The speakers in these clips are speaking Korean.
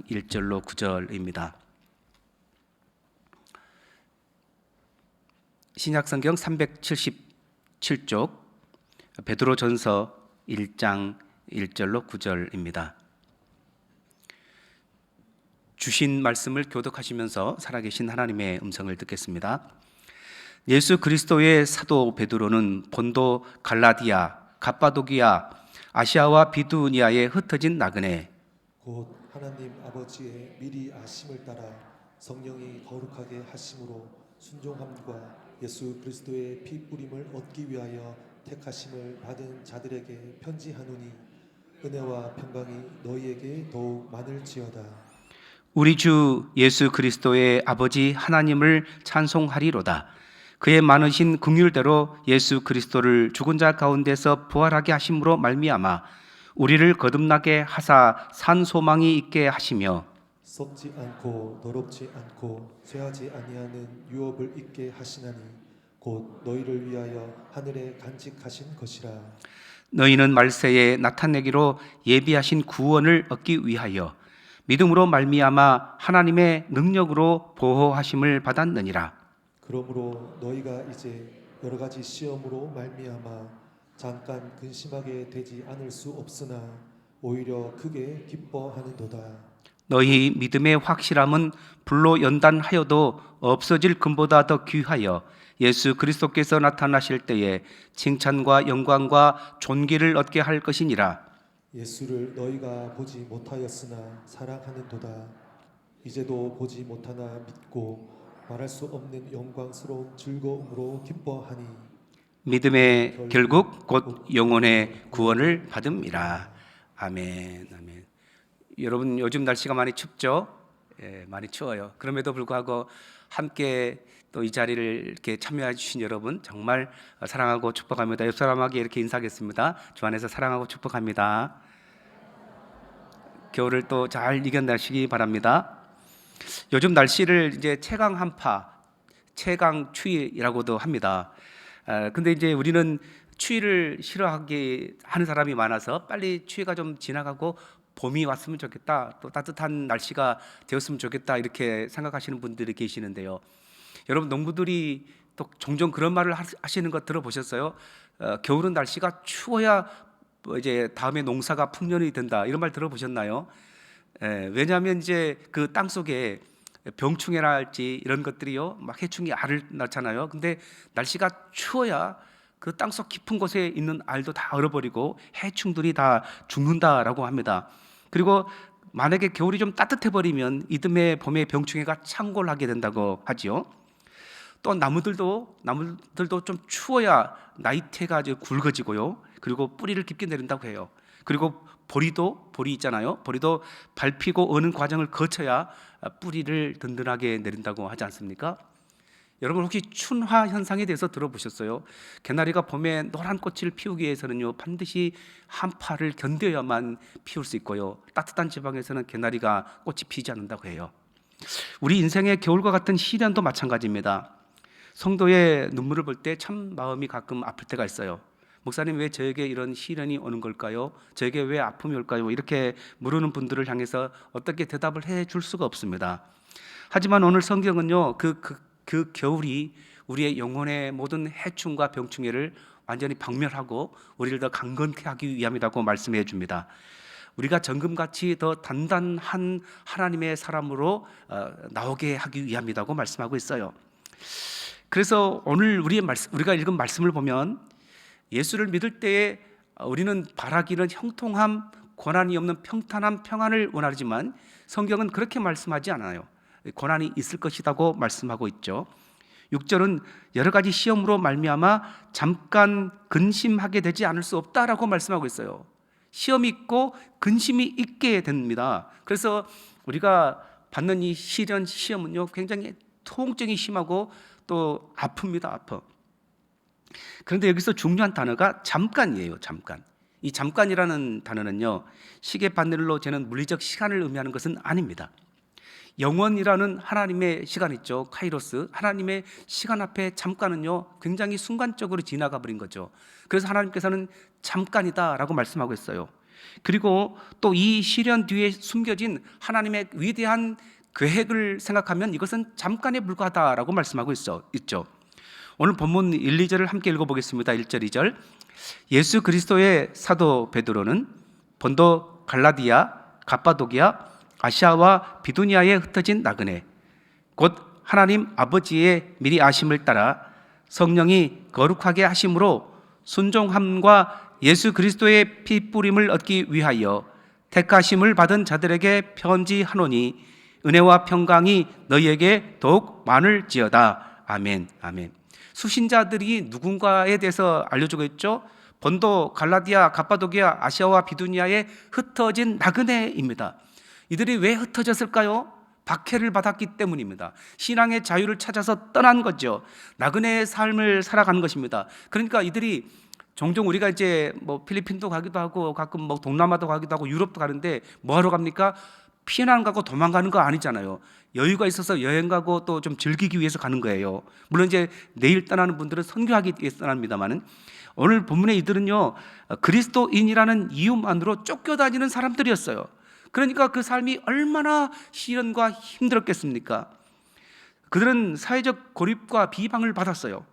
1절로 9절입니다. 신약성경 377쪽 베드로전서 1장 1절로 9절입니다. 주신 말씀을 교독하시면서 살아계신 하나님의 음성을 듣겠습니다. 예수 그리스도의 사도 베드로는 본도, 갈라디아, 갑바도기아, 아시아와 비두니아에 흩어진 나그네 곧 하나님 아버지의 미리 아심을 따라 성령이 거룩하게 하심으로 순종함과 예수 그리스도의 피 뿌림을 얻기 위하여 택하심을 받은 자들에게 편지하노니 은혜와 평강이 너희에게 더욱 많을지어다. 우리 주 예수 그리스도의 아버지 하나님을 찬송하리로다. 그의 많으신 긍휼대로 예수 그리스도를 죽은 자 가운데서 부활하게 하심으로 말미암아 우리를 거듭나게 하사 산 소망이 있게 하시며 썩지 않고 더럽지 않고 쇠하지 아니하는 유업을 있게 하시나니 곧 너희를 위하여 하늘에 간직하신 것이라. 너희는 말세에 나타내기로 예비하신 구원을 얻기 위하여 믿음으로 말미암아 하나님의 능력으로 보호하심을 받았느니라. 그러므로 너희가 이제 여러 가지 시험으로 말미암아 잠깐 근심하게 되지 않을 수 없으나 오히려 크게 기뻐하는도다. 너희 믿음의 확실함은 불로 연단하여도 없어질 금보다 더 귀하여 예수 그리스도께서 나타나실 때에 칭찬과 영광과 존귀를 얻게 할 것이니라. 예수를 너희가 보지 못하였으나 사랑하는도다. 이제도 보지 못하나 믿고 말할 수 없는 영광스러운 즐거움으로 기뻐하니 믿음의 결국 곧 영혼의 구원을 받음이라. 아멘. 아멘. 여러분 요즘 날씨가 많이 춥죠? 많이 추워요. 그럼에도 불구하고 함께 또 이 자리를 이렇게 참여해 주신 여러분 정말 사랑하고 축복합니다. 옆 사람에게 이렇게 인사하겠습니다. 주 안에서 사랑하고 축복합니다. 겨울을 또 잘 이겨내시기 바랍니다. 요즘 날씨를 이제 최강 한파, 최강 추위라고도 합니다. 근데 이제 우리는 추위를 싫어하게 하는 사람이 많아서 빨리 추위가 좀 지나가고 봄이 왔으면 좋겠다, 또 따뜻한 날씨가 되었으면 좋겠다 이렇게 생각하시는 분들이 계시는데요. 여러분 농부들이 또 종종 그런 말을 하시는 거 들어보셨어요? 겨울은 날씨가 추워야 이제 다음에 농사가 풍년이 된다 이런 말 들어보셨나요? 왜냐하면 이제 그 땅 속에 병충해라 할지 이런 것들이요 막 해충이 알을 낳잖아요. 근데 날씨가 추워야 그 땅속 깊은 곳에 있는 알도 다 얼어버리고 해충들이 다 죽는다라고 합니다. 그리고 만약에 겨울이 좀 따뜻해 버리면 이듬해 봄에 병충해가 창궐하게 된다고 하지요. 또 나무들도 좀 추워야 나이테가 아주 굵어지고요. 그리고 뿌리를 깊게 내린다고 해요. 그리고 보리 있잖아요. 보리도 밟히고 어는 과정을 거쳐야 뿌리를 든든하게 내린다고 하지 않습니까? 여러분 혹시 춘화 현상에 대해서 들어보셨어요? 개나리가 봄에 노란 꽃을 피우기 위해서는요 반드시 한파를 견뎌야만 피울 수 있고요, 따뜻한 지방에서는 개나리가 꽃이 피지 않는다고 해요. 우리 인생의 겨울과 같은 시련도 마찬가지입니다. 성도의 눈물을 볼 때 참 마음이 가끔 아플 때가 있어요. 목사님 왜 저에게 이런 시련이 오는 걸까요? 저에게 왜 아픔이 올까요? 이렇게 물으는 분들을 향해서 어떻게 대답을 해줄 수가 없습니다. 하지만 오늘 성경은요 그 겨울이 우리의 영혼의 모든 해충과 병충해를 완전히 박멸하고 우리를 더 강건케 하기 위함이라고 말씀해 줍니다. 우리가 정금같이 더 단단한 하나님의 사람으로 나오게 하기 위함이라고 말씀하고 있어요. 그래서 오늘 우리가 읽은 말씀을 보면 예수를 믿을 때에 우리는 바라기는 형통함, 고난이 없는 평탄함, 평안을 원하지만 성경은 그렇게 말씀하지 않아요. 고난이 있을 것이라고 말씀하고 있죠. 6절은 여러 가지 시험으로 말미암아 잠깐 근심하게 되지 않을 수 없다라고 말씀하고 있어요. 시험이 있고 근심이 있게 됩니다. 그래서 우리가 받는 이 시험은요 굉장히 통증이 심하고 또 아픕니다. 아파. 그런데 여기서 중요한 단어가 잠깐이에요. 잠깐. 이 잠깐이라는 단어는요 시계 바늘로 재는 물리적 시간을 의미하는 것은 아닙니다. 영원이라는 하나님의 시간 있죠. 카이로스, 하나님의 시간 앞에 잠깐은요 굉장히 순간적으로 지나가 버린 거죠. 그래서 하나님께서는 잠깐이다 라고 말씀하고 있어요. 그리고 또 이 시련 뒤에 숨겨진 하나님의 위대한 계획을 생각하면 이것은 잠깐에 불과하다라고 말씀하고 있죠. 오늘 본문 1, 2절을 함께 읽어보겠습니다. 1절, 2절. 예수 그리스도의 사도 베드로는 본도 갈라디아, 갑바도기아, 아시아와 비두니아에 흩어진 나그네, 곧 하나님 아버지의 미리 아심을 따라 성령이 거룩하게 하심으로 순종함과 예수 그리스도의 피 뿌림을 얻기 위하여 택하심을 받은 자들에게 편지하노니 은혜와 평강이 너희에게 더욱 많을지어다. 아멘. 아멘. 수신자들이 누군가에 대해서 알려주고 있죠. 본도, 갈라디아, 갑바도기아, 아시아와 비두니아에 흩어진 나그네입니다. 이들이 왜 흩어졌을까요? 박해를 받았기 때문입니다. 신앙의 자유를 찾아서 떠난 거죠. 나그네의 삶을 살아가는 것입니다. 그러니까 이들이 종종 우리가 이제 뭐 필리핀도 가기도 하고 가끔 뭐 동남아도 가기도 하고 유럽도 가는데 뭐 하러 갑니까? 피난 가고 도망가는 거 아니잖아요. 여유가 있어서 여행 가고 또 좀 즐기기 위해서 가는 거예요. 물론 이제 내일 떠나는 분들은 선교하기 위해서 떠납니다만은 오늘 본문의 이들은요, 그리스도인이라는 이유만으로 쫓겨다니는 사람들이었어요. 그러니까 그 삶이 얼마나 시련과 힘들었겠습니까? 그들은 사회적 고립과 비방을 받았어요.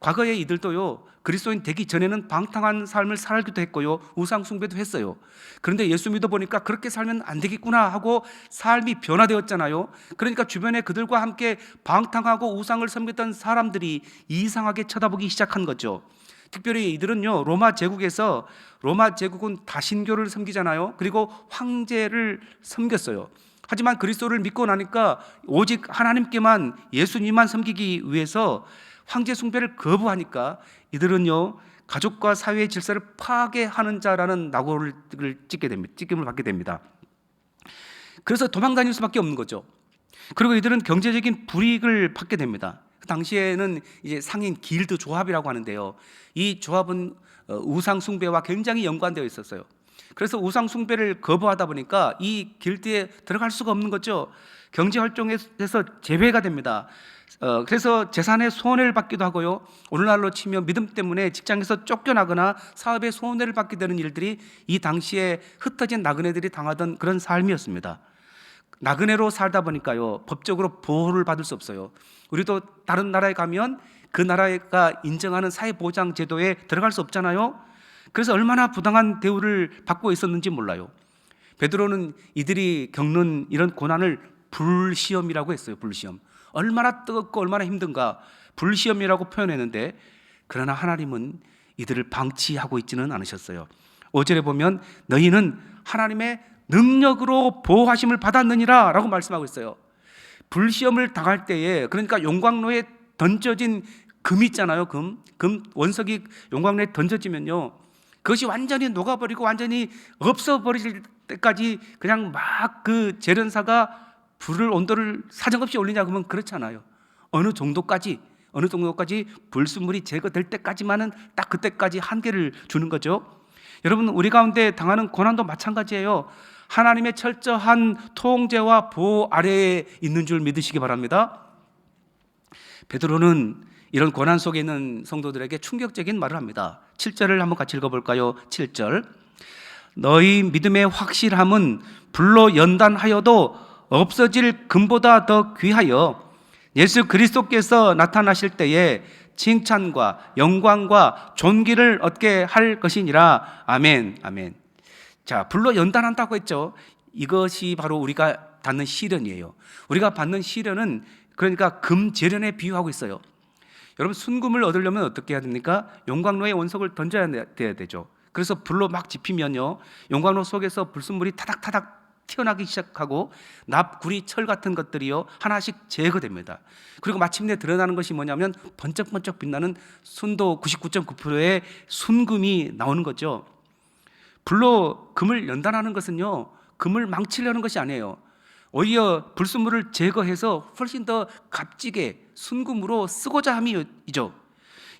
과거에 이들도요, 그리스도인 되기 전에는 방탕한 삶을 살기도 했고요, 우상 숭배도 했어요. 그런데 예수 믿어보니까 그렇게 살면 안 되겠구나 하고 삶이 변화되었잖아요. 그러니까 주변에 그들과 함께 방탕하고 우상을 섬겼던 사람들이 이상하게 쳐다보기 시작한 거죠. 특별히 이들은요, 로마 제국은 다신교를 섬기잖아요. 그리고 황제를 섬겼어요. 하지만 그리스도를 믿고 나니까 오직 하나님께만, 예수님만 섬기기 위해서 황제 숭배를 거부하니까 이들은요, 가족과 사회의 질서를 파괴하는 자라는 낙오를 찍힘을 받게 됩니다. 그래서 도망다닐 수밖에 없는 거죠. 그리고 이들은 경제적인 불이익을 받게 됩니다. 그 당시에는 이제 상인 길드 조합이라고 하는데요, 이 조합은 우상 숭배와 굉장히 연관되어 있었어요. 그래서 우상 숭배를 거부하다 보니까 이 길드에 들어갈 수가 없는 거죠. 경제 활동에서 제외가 됩니다. 그래서 재산의 손해를 받기도 하고요, 오늘날로 치면 믿음 때문에 직장에서 쫓겨나거나 사업에 손해를 받게 되는 일들이 이 당시에 흩어진 나그네들이 당하던 그런 삶이었습니다. 나그네로 살다 보니까요, 법적으로 보호를 받을 수 없어요. 우리도 다른 나라에 가면 그 나라가 인정하는 사회보장 제도에 들어갈 수 없잖아요. 그래서 얼마나 부당한 대우를 받고 있었는지 몰라요. 베드로는 이들이 겪는 이런 고난을 불시험이라고 했어요. 불시험. 얼마나 뜨겁고 얼마나 힘든가, 불시험이라고 표현했는데, 그러나 하나님은 이들을 방치하고 있지는 않으셨어요. 5절에 보면 너희는 하나님의 능력으로 보호하심을 받았느니라 라고 말씀하고 있어요. 불시험을 당할 때에, 그러니까 용광로에 던져진 금 있잖아요. 금 원석이 용광로에 던져지면요, 그것이 완전히 녹아버리고 완전히 없어버릴 때까지 그냥 막 그 재련사가 불을 온도를 사정없이 올리냐 그러면 그렇잖아요. 어느 정도까지 불순물이 제거될 때까지만은 딱 그때까지 한계를 주는 거죠. 여러분, 우리 가운데 당하는 고난도 마찬가지예요. 하나님의 철저한 통제와 보호 아래에 있는 줄 믿으시기 바랍니다. 베드로는 이런 고난 속에 있는 성도들에게 충격적인 말을 합니다. 7절을 한번 같이 읽어볼까요? 7절. 너희 믿음의 확실함은 불로 연단하여도 없어질 금보다 더 귀하여 예수 그리스도께서 나타나실 때에 칭찬과 영광과 존귀를 얻게 할 것이니라. 아멘. 아멘. 자, 불로 연단한다고 했죠. 이것이 바로 우리가 받는 시련이에요. 우리가 받는 시련은 그러니까 금재련에 비유하고 있어요. 여러분, 순금을 얻으려면 어떻게 해야 됩니까? 용광로에 원석을 던져야 되죠. 그래서 불로 막 지피면요, 용광로 속에서 불순물이 타닥타닥 튀어나기 시작하고 납, 구리, 철 같은 것들이요 하나씩 제거됩니다. 그리고 마침내 드러나는 것이 뭐냐면 번쩍번쩍 빛나는 순도 99.9%의 순금이 나오는 거죠. 불로 금을 연단하는 것은요, 금을 망치려는 것이 아니에요. 오히려 불순물을 제거해서 훨씬 더 값지게 순금으로 쓰고자 함이죠.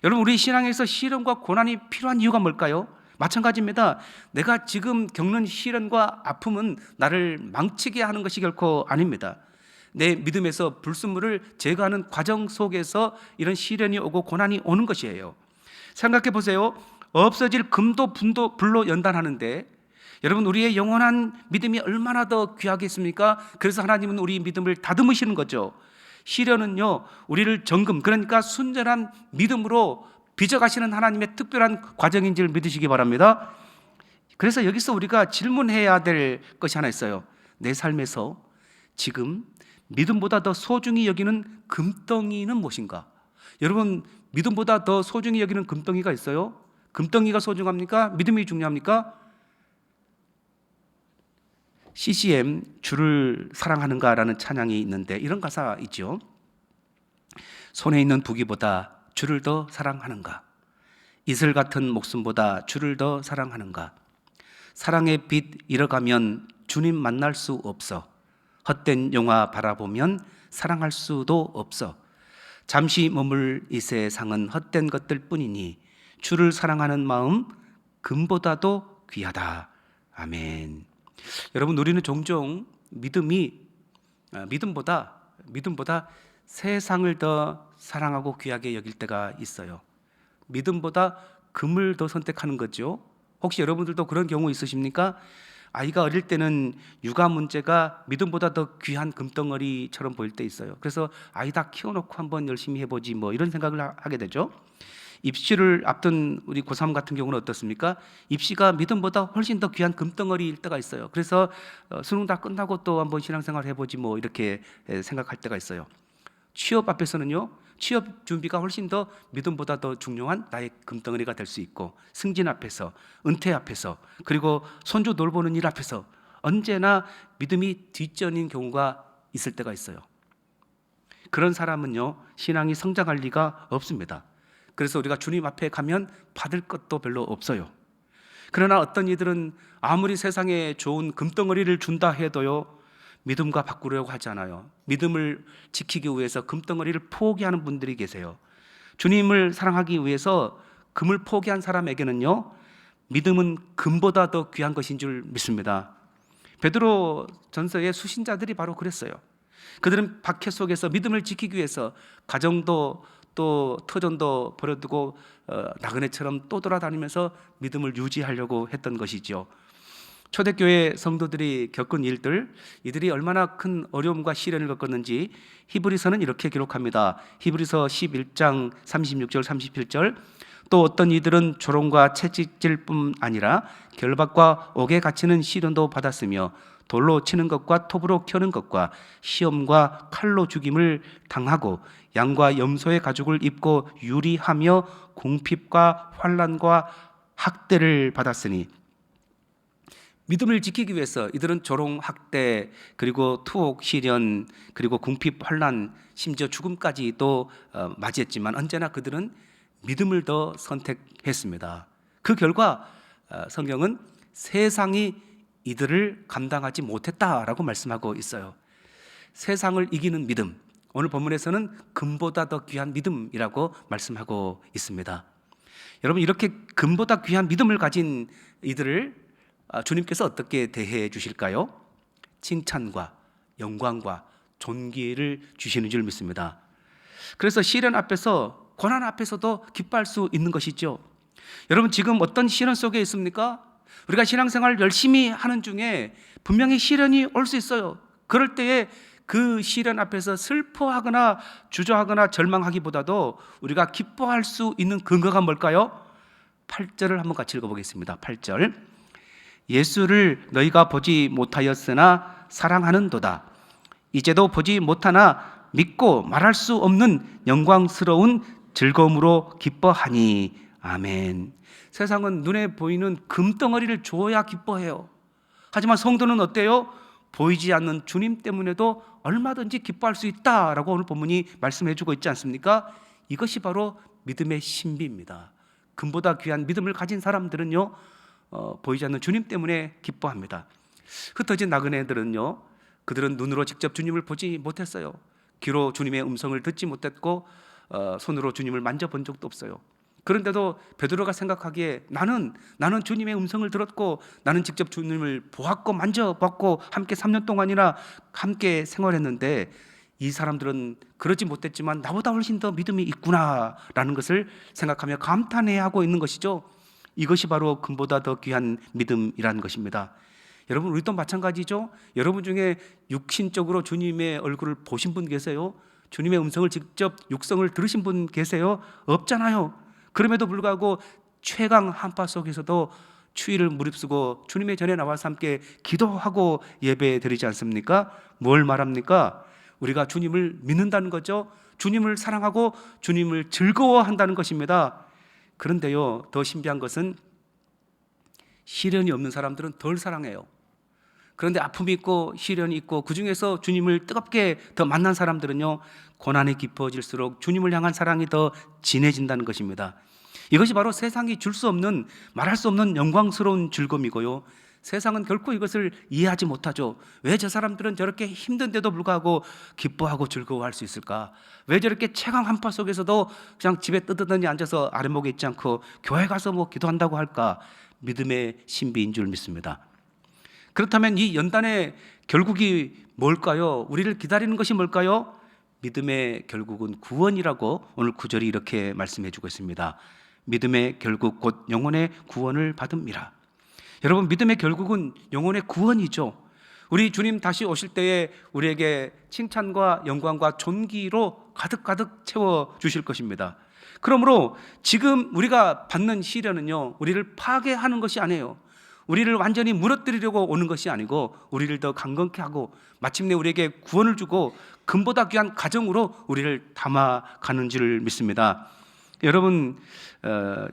여러분, 우리 신앙에서 시련과 고난이 필요한 이유가 뭘까요? 마찬가지입니다. 내가 지금 겪는 시련과 아픔은 나를 망치게 하는 것이 결코 아닙니다. 내 믿음에서 불순물을 제거하는 과정 속에서 이런 시련이 오고 고난이 오는 것이에요. 생각해 보세요. 없어질 금도 불로 연단하는데 여러분, 우리의 영원한 믿음이 얼마나 더 귀하겠습니까? 그래서 하나님은 우리 믿음을 다듬으시는 거죠. 시련은요, 우리를 정금, 그러니까 순전한 믿음으로 빚어가시는 하나님의 특별한 과정인 줄 믿으시기 바랍니다. 그래서 여기서 우리가 질문해야 될 것이 하나 있어요. 내 삶에서 지금 믿음보다 더 소중히 여기는 금덩이는 무엇인가? 여러분, 믿음보다 더 소중히 여기는 금덩이가 있어요? 금덩이가 소중합니까? 믿음이 중요합니까? CCM 주를 사랑하는가라는 찬양이 있는데 이런 가사 있죠. 손에 있는 부귀보다 주를 더 사랑하는가? 이슬 같은 목숨보다 주를 더 사랑하는가? 사랑의 빛 잃어가면 주님 만날 수 없어. 헛된 영화 바라보면 사랑할 수도 없어. 잠시 머물 이 세상은 헛된 것들 뿐이니 주를 사랑하는 마음 금보다도 귀하다. 아멘. 여러분, 우리는 종종 믿음보다 세상을 더 사랑하고 귀하게 여길 때가 있어요. 믿음보다 금을 더 선택하는 거죠. 혹시 여러분들도 그런 경우 있으십니까? 아이가 어릴 때는 육아 문제가 믿음보다 더 귀한 금덩어리처럼 보일 때 있어요. 그래서 아이 다 키워놓고 한번 열심히 해보지 뭐 이런 생각을 하게 되죠. 입시를 앞둔 우리 고3 같은 경우는 어떻습니까? 입시가 믿음보다 훨씬 더 귀한 금덩어리일 때가 있어요. 그래서 수능 다 끝나고 또 한번 신앙생활 해보지 뭐 이렇게 생각할 때가 있어요. 취업 앞에서는요, 취업 준비가 훨씬 더 믿음보다 더 중요한 나의 금덩어리가 될 수 있고, 승진 앞에서, 은퇴 앞에서, 그리고 손주 돌보는 일 앞에서 언제나 믿음이 뒷전인 경우가 있을 때가 있어요. 그런 사람은요, 신앙이 성장할 리가 없습니다. 그래서 우리가 주님 앞에 가면 받을 것도 별로 없어요. 그러나 어떤 이들은 아무리 세상에 좋은 금덩어리를 준다 해도요, 믿음과 바꾸려고 하지 않아요. 믿음을 지키기 위해서 금덩어리를 포기하는 분들이 계세요. 주님을 사랑하기 위해서 금을 포기한 사람에게는요, 믿음은 금보다 더 귀한 것인 줄 믿습니다. 베드로 전서의 수신자들이 바로 그랬어요. 그들은 박해 속에서 믿음을 지키기 위해서 가정도 또 터전도 버려두고 나그네처럼 또 돌아다니면서 믿음을 유지하려고 했던 것이죠. 초대교회 성도들이 겪은 일들, 이들이 얼마나 큰 어려움과 시련을 겪었는지 히브리서는 이렇게 기록합니다. 히브리서 11장 36절 37절. 또 어떤 이들은 조롱과 채찍질뿐 아니라 결박과 옥에 갇히는 시련도 받았으며 돌로 치는 것과 톱으로 켜는 것과 시험과 칼로 죽임을 당하고 양과 염소의 가죽을 입고 유리하며 궁핍과 환난과 학대를 받았으니, 믿음을 지키기 위해서 이들은 조롱, 학대, 그리고 투옥, 시련, 그리고 궁핍, 환난, 심지어 죽음까지도 맞이했지만 언제나 그들은 믿음을 더 선택했습니다. 그 결과 성경은 세상이 이들을 감당하지 못했다라고 말씀하고 있어요. 세상을 이기는 믿음, 오늘 본문에서는 금보다 더 귀한 믿음이라고 말씀하고 있습니다. 여러분, 이렇게 금보다 귀한 믿음을 가진 이들을 주님께서 어떻게 대해 주실까요? 칭찬과 영광과 존귀를 주시는 줄 믿습니다. 그래서 시련 앞에서, 고난 앞에서도 기뻐할 수 있는 것이죠. 여러분, 지금 어떤 시련 속에 있습니까? 우리가 신앙생활 열심히 하는 중에 분명히 시련이 올 수 있어요. 그럴 때에 그 시련 앞에서 슬퍼하거나 주저하거나 절망하기보다도 우리가 기뻐할 수 있는 근거가 뭘까요? 8절을 한번 같이 읽어보겠습니다. 8절. 예수를 너희가 보지 못하였으나 사랑하는도다. 이제도 보지 못하나 믿고 말할 수 없는 영광스러운 즐거움으로 기뻐하니. 아멘. 세상은 눈에 보이는 금덩어리를 줘야 기뻐해요. 하지만 성도는 어때요? 보이지 않는 주님 때문에도 얼마든지 기뻐할 수 있다라고 오늘 본문이 말씀해 주고 있지 않습니까? 이것이 바로 믿음의 신비입니다. 금보다 귀한 믿음을 가진 사람들은요, 보이지 않는 주님 때문에 기뻐합니다. 흩어진 나그네들은요, 그들은 눈으로 직접 주님을 보지 못했어요. 귀로 주님의 음성을 듣지 못했고 손으로 주님을 만져본 적도 없어요. 그런데도 베드로가 생각하기에 나는 주님의 음성을 들었고 나는 직접 주님을 보았고 만져봤고 함께 3년 동안이나 함께 생활했는데 이 사람들은 그러지 못했지만 나보다 훨씬 더 믿음이 있구나라는 것을 생각하며 감탄해하고 있는 것이죠. 이것이 바로 금보다 더 귀한 믿음이라는 것입니다. 여러분, 우리도 마찬가지죠. 여러분 중에 육신적으로 주님의 얼굴을 보신 분 계세요? 주님의 음성을 직접 육성을 들으신 분 계세요? 없잖아요. 그럼에도 불구하고 최강 한파 속에서도 추위를 무릅쓰고 주님의 전에 나와서 함께 기도하고 예배 드리지 않습니까? 뭘 말합니까? 우리가 주님을 믿는다는 거죠. 주님을 사랑하고 주님을 즐거워한다는 것입니다. 그런데요, 더 신비한 것은 시련이 없는 사람들은 덜 사랑해요. 그런데 아픔이 있고 시련이 있고 그 중에서 주님을 뜨겁게 더 만난 사람들은요, 고난이 깊어질수록 주님을 향한 사랑이 더 진해진다는 것입니다. 이것이 바로 세상이 줄 수 없는, 말할 수 없는 영광스러운 즐거움이고요, 세상은 결코 이것을 이해하지 못하죠. 왜 저 사람들은 저렇게 힘든데도 불구하고 기뻐하고 즐거워할 수 있을까? 왜 저렇게 최강 한파 속에서도 그냥 집에 뜨뜻하니 앉아서 아랫목에 있지 않고 교회 가서 뭐 기도한다고 할까? 믿음의 신비인 줄 믿습니다. 그렇다면 이 연단의 결국이 뭘까요? 우리를 기다리는 것이 뭘까요? 믿음의 결국은 구원이라고 오늘 구절이 이렇게 말씀해 주고 있습니다. 믿음의 결국 곧 영혼의 구원을 받음이라. 여러분, 믿음의 결국은 영혼의 구원이죠. 우리 주님 다시 오실 때에 우리에게 칭찬과 영광과 존귀로 가득가득 채워 주실 것입니다. 그러므로 지금 우리가 받는 시련은요, 우리를 파괴하는 것이 아니에요. 우리를 완전히 무너뜨리려고 오는 것이 아니고 우리를 더 강건케 하고 마침내 우리에게 구원을 주고 금보다 귀한 가정으로 우리를 담아가는 줄 믿습니다. 여러분,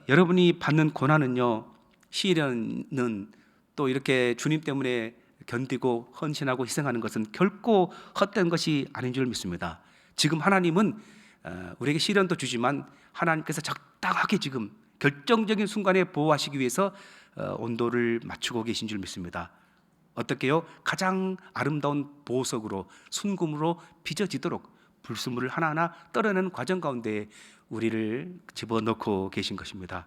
여러분이 받는 고난은요, 시련은 또 이렇게 주님 때문에 견디고 헌신하고 희생하는 것은 결코 헛된 것이 아닌 줄 믿습니다. 지금 하나님은 우리에게 시련도 주지만 하나님께서 적당하게 지금 결정적인 순간에 보호하시기 위해서 온도를 맞추고 계신 줄 믿습니다. 어떻게요? 가장 아름다운 보석으로 순금으로 빚어지도록 불순물을 하나하나 떨어내는 과정 가운데 우리를 집어넣고 계신 것입니다.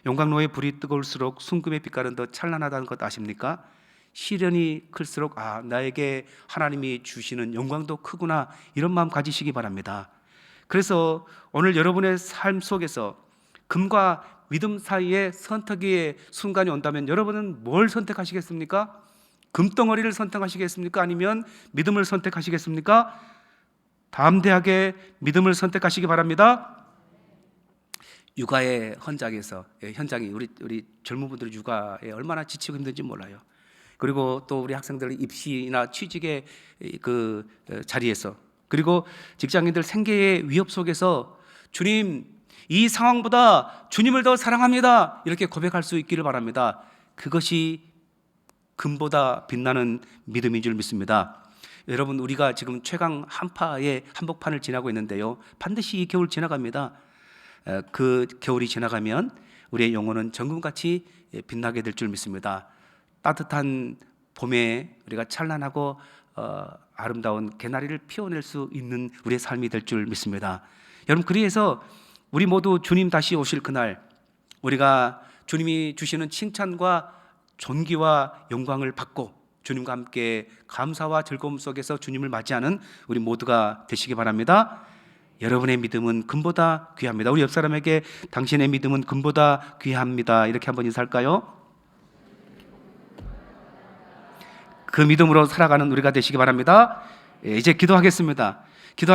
용광로의 불이 뜨거울수록 순금의 빛깔은 더 찬란하다는 것 아십니까? 시련이 클수록 나에게 하나님이 주시는 영광도 크구나, 이런 마음 가지시기 바랍니다. 그래서 오늘 여러분의 삶 속에서 금과 믿음 사이에 선택의 순간이 온다면 여러분은 뭘 선택하시겠습니까? 금덩어리를 선택하시겠습니까? 아니면 믿음을 선택하시겠습니까? 담대하게 믿음을 선택하시기 바랍니다. 육아의 현장이 우리 젊은 분들이 육아에 얼마나 지치고 힘든지 몰라요. 그리고 또 우리 학생들 입시나 취직의 그 자리에서, 그리고 직장인들 생계의 위협 속에서 주님, 이 상황보다 주님을 더 사랑합니다, 이렇게 고백할 수 있기를 바랍니다. 그것이 금보다 빛나는 믿음인 줄 믿습니다. 여러분, 우리가 지금 최강 한파의 한복판을 지나고 있는데요, 반드시 이 겨울 지나갑니다. 그 겨울이 지나가면 우리의 영혼은 정금같이 빛나게 될 줄 믿습니다. 따뜻한 봄에 우리가 찬란하고 아름다운 개나리를 피워낼 수 있는 우리의 삶이 될 줄 믿습니다. 여러분, 그래서 우리 모두 주님 다시 오실 그날, 우리가 주님이 주시는 칭찬과 존귀와 영광을 받고 주님과 함께 감사와 즐거움 속에서 주님을 맞이하는 우리 모두가 되시기 바랍니다. 여러분의 믿음은 금보다 귀합니다. 우리 옆 사람에게 당신의 믿음은 금보다 귀합니다, 이렇게 한번 인사할까요? 그 믿음으로 살아가는 우리가 되시기 바랍니다. 이제 기도하겠습니다.